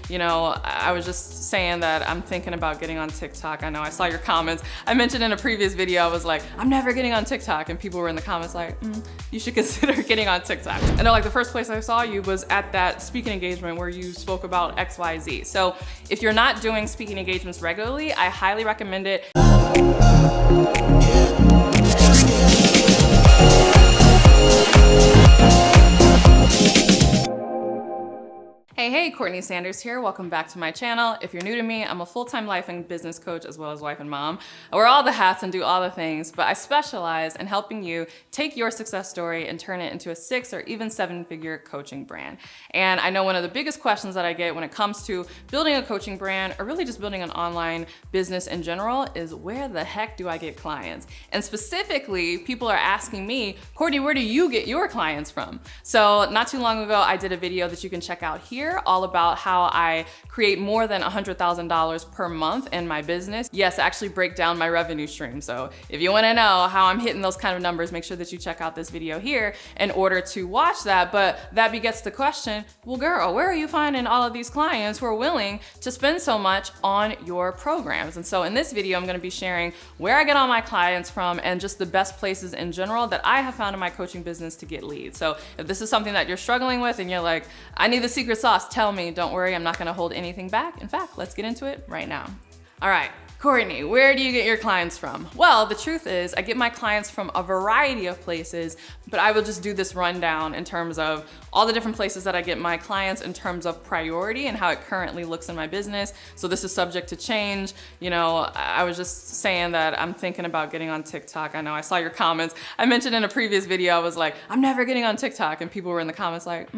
I was just saying that I'm thinking about getting on TikTok. I know I saw your comments. I mentioned in a previous video, I was like, I'm never getting on TikTok. And people were in the comments like, you should consider getting on TikTok. I know, like, the first place I saw you was at that speaking engagement where you spoke about XYZ. So if you're not doing speaking engagements regularly, I highly recommend it. Hey, CourtneyLSanders here. Welcome back to my channel. If you're new to me, I'm a full-time life and business coach as well as wife and mom. I wear all the hats and do all the things, but I specialize in helping you take your success story and turn it into a 6 or even 7-figure coaching brand. And I know one of the biggest questions that I get when it comes to building a coaching brand or really just building an online business in general is, where the heck do I get clients? And specifically, people are asking me, Courtney, where do you get your clients from? So not too long ago, I did a video that you can check out here, all about how I create more than $100,000 per month in my business. Yes, I actually break down my revenue stream. So if you wanna know how I'm hitting those kind of numbers, make sure that you check out this video here in order to watch that. But that begets the question, well, girl, where are you finding all of these clients who are willing to spend so much on your programs? And so in this video, I'm gonna be sharing where I get all my clients from and just the best places in general that I have found in my coaching business to get leads. So if this is something that you're struggling with and you're like, I need the secret sauce, tell me, don't worry, I'm not gonna hold anything back. In fact, let's get into it right now. All right, Courtney, where do you get your clients from? Well, the truth is I get my clients from a variety of places, but I will just do this rundown in terms of all the different places that I get my clients in terms of priority and how it currently looks in my business. So this is subject to change. I was just saying that I'm thinking about getting on TikTok. I know I saw your comments. I mentioned in a previous video, I was like, I'm never getting on TikTok. And people were in the comments like,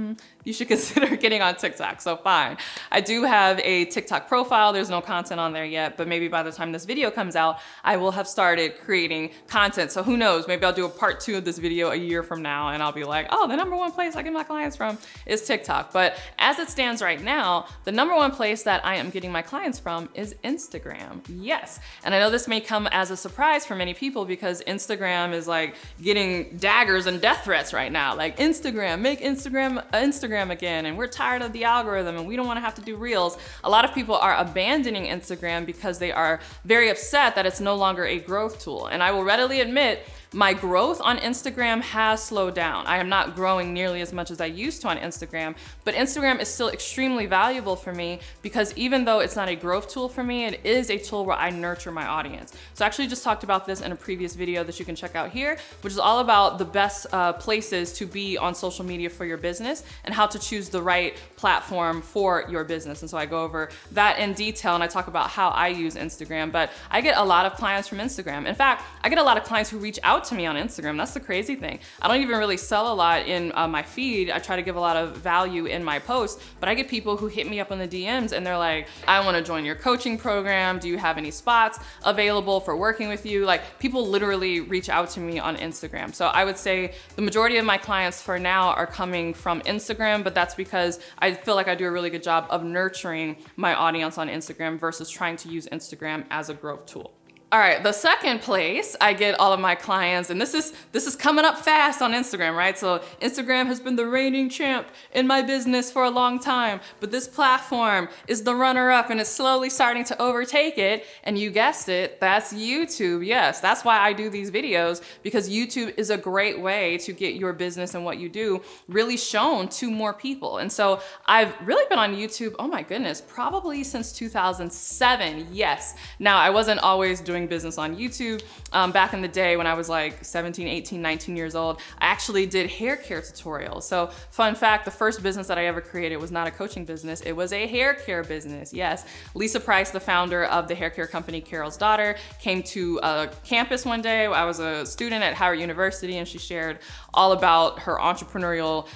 you should consider getting on TikTok. So fine. I do have a TikTok profile. There's no content on there yet, but maybe by the time this video comes out, I will have started creating content. So who knows, maybe I'll do a part 2 of this video a year from now and I'll be like, oh, the #1 place I get my clients from is TikTok. But as it stands right now, the #1 place that I am getting my clients from is Instagram. Yes. And I know this may come as a surprise for many people because Instagram is like getting daggers and death threats right now. Like, Instagram, make Instagram again. And we're tired of the algorithm and we don't want to have to do reels. A lot of people are abandoning Instagram because they are very upset that it's no longer a growth tool. And I will readily admit, my growth on Instagram has slowed down. I am not growing nearly as much as I used to on Instagram, but Instagram is still extremely valuable for me because even though it's not a growth tool for me, it is a tool where I nurture my audience. So I actually just talked about this in a previous video that you can check out here, which is all about the best places to be on social media for your business and how to choose the right platform for your business. And so I go over that in detail and I talk about how I use Instagram, but I get a lot of clients from Instagram. In fact, I get a lot of clients who reach out to me on Instagram. That's the crazy thing. I don't even really sell a lot in my feed. I try to give a lot of value in my posts, but I get people who hit me up on the DMs and they're like, I want to join your coaching program. Do you have any spots available for working with you? Like, people literally reach out to me on Instagram. So I would say the majority of my clients for now are coming from Instagram, but that's because I feel like I do a really good job of nurturing my audience on Instagram versus trying to use Instagram as a growth tool. All right, the second place I get all of my clients, and this is coming up fast on Instagram, right? So Instagram has been the reigning champ in my business for a long time, but this platform is the runner-up and it's slowly starting to overtake it. And you guessed it, that's YouTube. Yes, that's why I do these videos, because YouTube is a great way to get your business and what you do really shown to more people. And so I've really been on YouTube, oh my goodness, probably since 2007, yes. Now, I wasn't always doing business on YouTube. Back in the day when I was like 17, 18, 19 years old, I actually did hair care tutorials. So fun fact, the first business that I ever created was not a coaching business. It was a hair care business. Yes. Lisa Price, the founder of the hair care company Carol's Daughter, came to a campus one day. I was a student at Howard University and she shared all about her entrepreneurial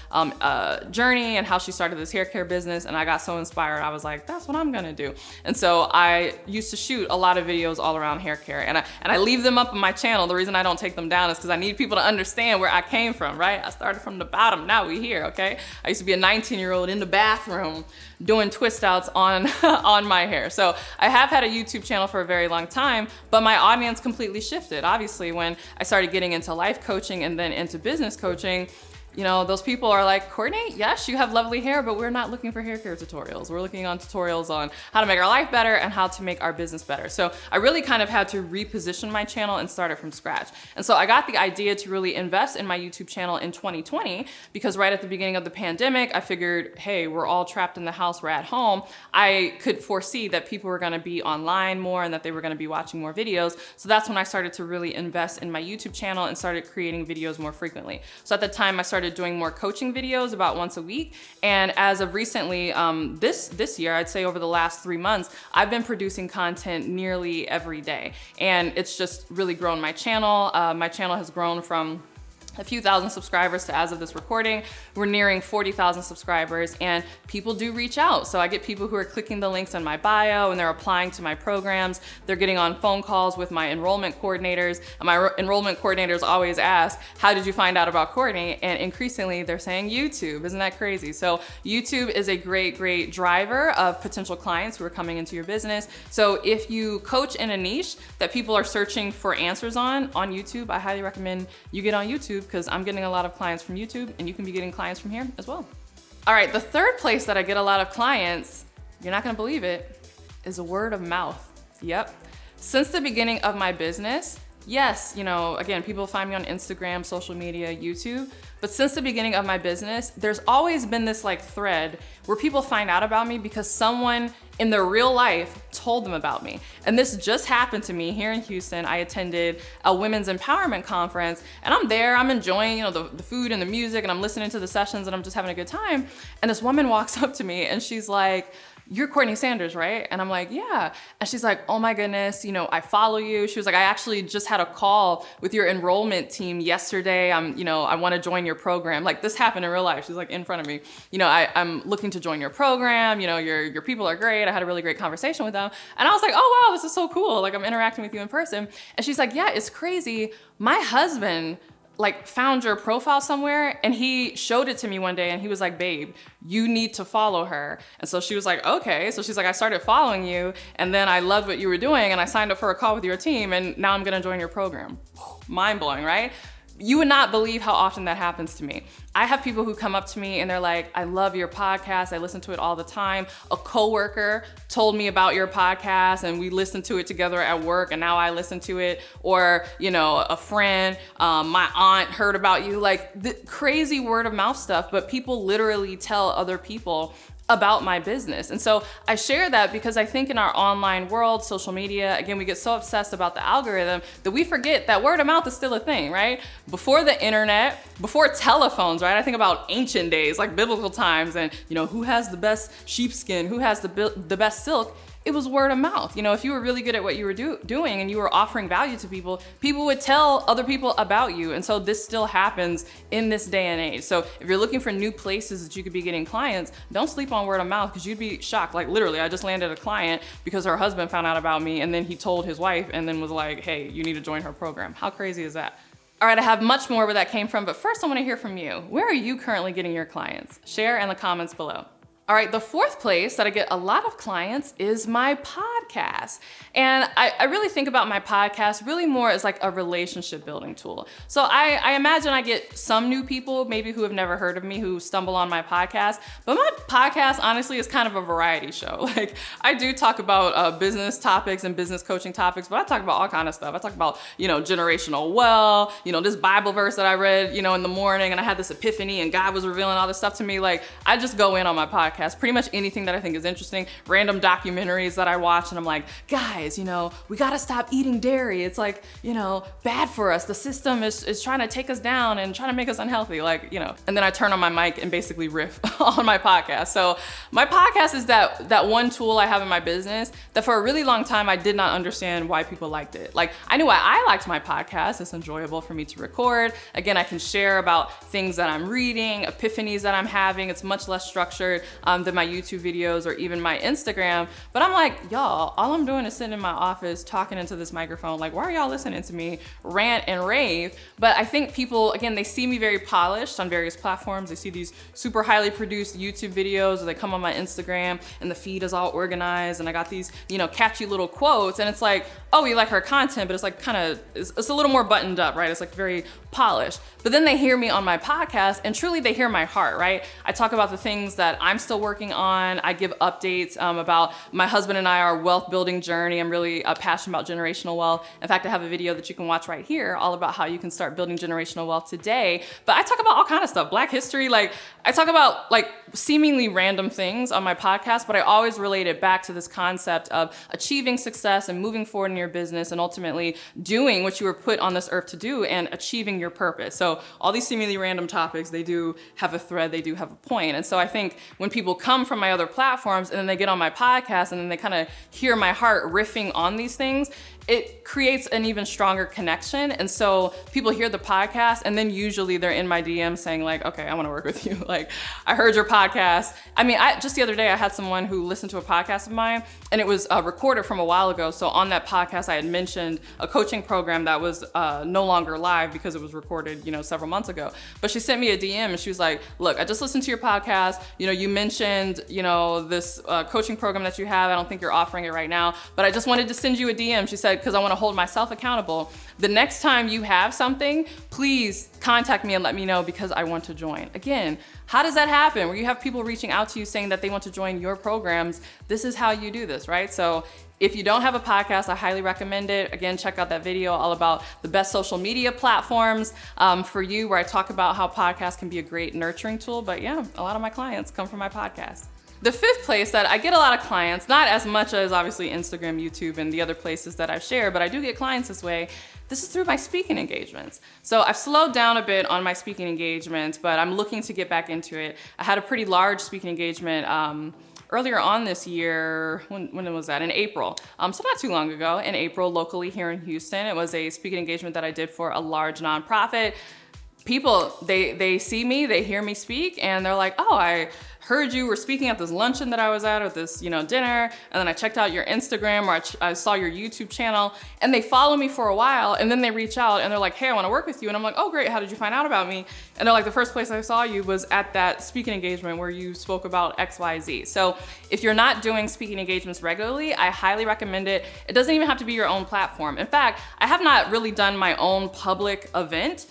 journey and how she started this hair care business. And I got so inspired. I was like, that's what I'm gonna do. And so I used to shoot a lot of videos all around hair care. And I leave them up on my channel. The reason I don't take them down is because I need people to understand where I came from, right? I started from the bottom, now we here, okay? I used to be a 19-year-old in the bathroom doing twist outs on, on my hair. So I have had a YouTube channel for a very long time, but my audience completely shifted. Obviously, when I started getting into life coaching and then into business coaching, those people are like, Courtney, yes, you have lovely hair, but we're not looking for hair care tutorials. We're looking on tutorials on how to make our life better and how to make our business better. So I really kind of had to reposition my channel and start it from scratch. And so I got the idea to really invest in my YouTube channel in 2020 because right at the beginning of the pandemic, I figured, hey, we're all trapped in the house, we're at home. I could foresee that people were gonna be online more and that they were gonna be watching more videos. So that's when I started to really invest in my YouTube channel and started creating videos more frequently. So at the time, I started doing more coaching videos about once a week. And as of recently, this year, I'd say over the last 3 months, I've been producing content nearly every day. And it's just really grown my channel. My channel has grown from a few thousand subscribers to as of this recording, we're nearing 40,000 subscribers and people do reach out. So I get people who are clicking the links in my bio and they're applying to my programs. They're getting on phone calls with my enrollment coordinators. And my enrollment coordinators always ask, how did you find out about Courtney? And increasingly they're saying YouTube. Isn't that crazy? So YouTube is a great, great driver of potential clients who are coming into your business. So if you coach in a niche that people are searching for answers on YouTube, I highly recommend you get on YouTube because I'm getting a lot of clients from YouTube and you can be getting clients from here as well. All right, the third place that I get a lot of clients, you're not gonna believe it, is word of mouth. Yep. Since the beginning of my business, yes, again, people find me on Instagram, social media, YouTube, but since the beginning of my business, there's always been this thread where people find out about me because someone in their real life told them about me. And this just happened to me here in Houston. I attended a women's empowerment conference and I'm there, I'm enjoying, the food and the music and I'm listening to the sessions and I'm just having a good time. And this woman walks up to me and she's like, you're Courtney Sanders, right? And I'm like, yeah. And she's like, oh my goodness, I follow you. She was like, I actually just had a call with your enrollment team yesterday. I want to join your program. Like this happened in real life. She's like in front of me. I'm looking to join your program. Your people are great. I had a really great conversation with them. And I was like, oh wow, this is so cool. Like I'm interacting with you in person. And she's like, yeah, it's crazy. My husband found your profile somewhere and he showed it to me one day and he was like, babe, you need to follow her. And so she was like, okay. So she's like, I started following you and then I loved what you were doing and I signed up for a call with your team and now I'm gonna join your program. Mind blowing, right? You would not believe how often that happens to me. I have people who come up to me and they're like, I love your podcast. I listen to it all the time. A coworker told me about your podcast and we listened to it together at work and now I listen to it. Or, a friend, my aunt heard about you, the crazy word of mouth stuff, but people literally tell other people about my business. And so I share that because I think in our online world, social media, again, we get so obsessed about the algorithm that we forget that word of mouth is still a thing, right? Before the internet, before telephones, right? I think about ancient days, like biblical times and, who has the best sheepskin, who has the best silk? It was word of mouth. If you were really good at what you were doing and you were offering value to people, people would tell other people about you. And so this still happens in this day and age. So if you're looking for new places that you could be getting clients, don't sleep on word of mouth because you'd be shocked. Like literally, I just landed a client because her husband found out about me and then he told his wife and then was like, hey, you need to join her program. How crazy is that? All right, I have much more where that came from, but first I want to hear from you. Where are you currently getting your clients? Share in the comments below. All right, the fourth place that I get a lot of clients is my podcast. And I really think about my podcast really more as a relationship building tool. So I imagine I get some new people maybe who have never heard of me who stumble on my podcast, but my podcast honestly is kind of a variety show. I do talk about business topics and business coaching topics, but I talk about all kinds of stuff. I talk about, generational wealth, this Bible verse that I read, in the morning and I had this epiphany and God was revealing all this stuff to me. I just go in on my podcast. Pretty much anything that I think is interesting, random documentaries that I watch and I'm like, guys, we gotta stop eating dairy. It's bad for us. The system is trying to take us down and trying to make us unhealthy, and then I turn on my mic and basically riff on my podcast. So my podcast is that one tool I have in my business that for a really long time, I did not understand why people liked it. I knew why I liked my podcast. It's enjoyable for me to record. Again, I can share about things that I'm reading, epiphanies that I'm having. It's much less structured. than my YouTube videos or even my Instagram. But I'm like, y'all, all I'm doing is sitting in my office talking into this microphone. Like, why are y'all listening to me rant and rave? But I think people, again, they see me very polished on various platforms. They see these super highly produced YouTube videos, or they come on my Instagram and the feed is all organized and I got these, catchy little quotes, and it's like, oh, you like her content, but it's like it's a little more buttoned up, right? It's like very polished. But then they hear me on my podcast and truly they hear my heart, right? I talk about the things that I'm still working on. I give updates about my husband and our wealth building journey. I'm really passionate about generational wealth. In fact, I have a video that you can watch right here all about how you can start building generational wealth today. But I talk about all kind of stuff, Black history. Like, I talk about like seemingly random things on my podcast, but I always relate it back to this concept of achieving success and moving forward in your business and ultimately doing what you were put on this earth to do and achieving your purpose. So all these seemingly random topics, they do have a thread, they do have a point. And so I think when people come from my other platforms and then they get on my podcast and then they kind of hear my heart riffing on these things, it creates an even stronger connection. And so people hear the podcast and then usually they're in my DM saying like, okay, I want to work with you. Like, I heard your podcast. I mean, just the other day I had someone who listened to a podcast of mine and it was recorded from a while ago. So on that podcast, I had mentioned a coaching program that was no longer live because it was recorded, several months ago. But she sent me a DM and she was like, look, I just listened to your podcast. You mentioned, this coaching program that you have. I don't think you're offering it right now, but I just wanted to send you a DM. She said, because I want to hold myself accountable. The next time you have something, please contact me and let me know because I want to join. Again, how does that happen? Where you have people reaching out to you saying that they want to join your programs. This is how you do this, right? So if you don't have a podcast, I highly recommend it. Again, check out that video all about the best social media platforms for you, where I talk about how podcasts can be a great nurturing tool. But yeah, a lot of my clients come from my podcast. The fifth place that I get a lot of clients, not as much as obviously Instagram, YouTube, and the other places that I've shared, but I do get clients this way. This is through my speaking engagements. So I've slowed down a bit on my speaking engagements, but I'm looking to get back into it. I had a pretty large speaking engagement earlier on this year. When was that? In April. So not too long ago, in April, locally here in Houston. It was a speaking engagement that I did for a large nonprofit. People, they see me, they hear me speak, and they're like, oh, I heard you were speaking at this luncheon that I was at, or this, dinner, and then I checked out your Instagram, or I saw your YouTube channel, and they follow me for a while, and then they reach out and they're like, hey, I want to work with you. And I'm like, oh, great. How did you find out about me? And they're like, the first place I saw you was at that speaking engagement where you spoke about XYZ. So if you're not doing speaking engagements regularly, I highly recommend it. It doesn't even have to be your own platform. In fact, I have not really done my own public event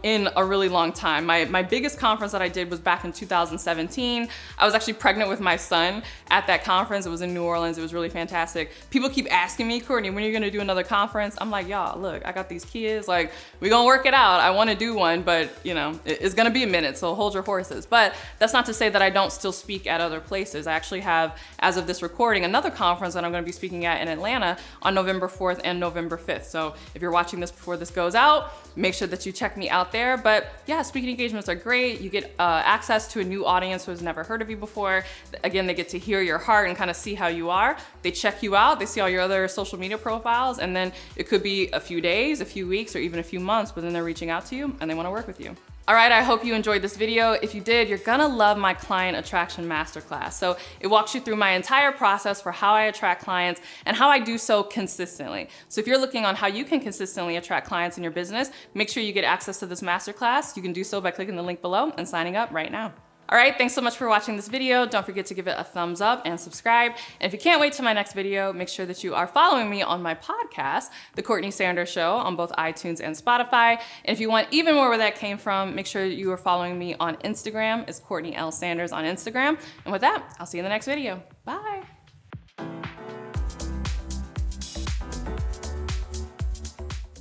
in a really long time. My biggest conference that I did was back in 2017. I was actually pregnant with my son at that conference. It was in New Orleans. It was really fantastic. People keep asking me, Courtney, when are you gonna do another conference? I'm like, y'all, look, I got these kids. Like, we gonna work it out. I wanna do one, but it's gonna be a minute, so hold your horses. But that's not to say that I don't still speak at other places. I actually have, as of this recording, another conference that I'm gonna be speaking at in Atlanta on November 4th and November 5th. So if you're watching this before this goes out, make sure that you check me out there. But yeah, speaking engagements are great. You get access to a new audience who has never heard of you before. Again, they get to hear your heart and kind of see how you are. They check you out, they see all your other social media profiles, and then it could be a few days, a few weeks, or even a few months, but then they're reaching out to you and they want to work with you. All right, I hope you enjoyed this video. If you did, you're gonna love my Client Attraction Masterclass. So it walks you through my entire process for how I attract clients and how I do so consistently. So if you're looking on how you can consistently attract clients in your business, make sure you get access to this masterclass. You can do so by clicking the link below and signing up right now. All right, thanks so much for watching this video. Don't forget to give it a thumbs up and subscribe. And if you can't wait till my next video, make sure that you are following me on my podcast, The Courtney Sanders Show, on both iTunes and Spotify. And if you want even more where that came from, make sure you are following me on Instagram. It's CourtneyLSanders on Instagram. And with that, I'll see you in the next video. Bye.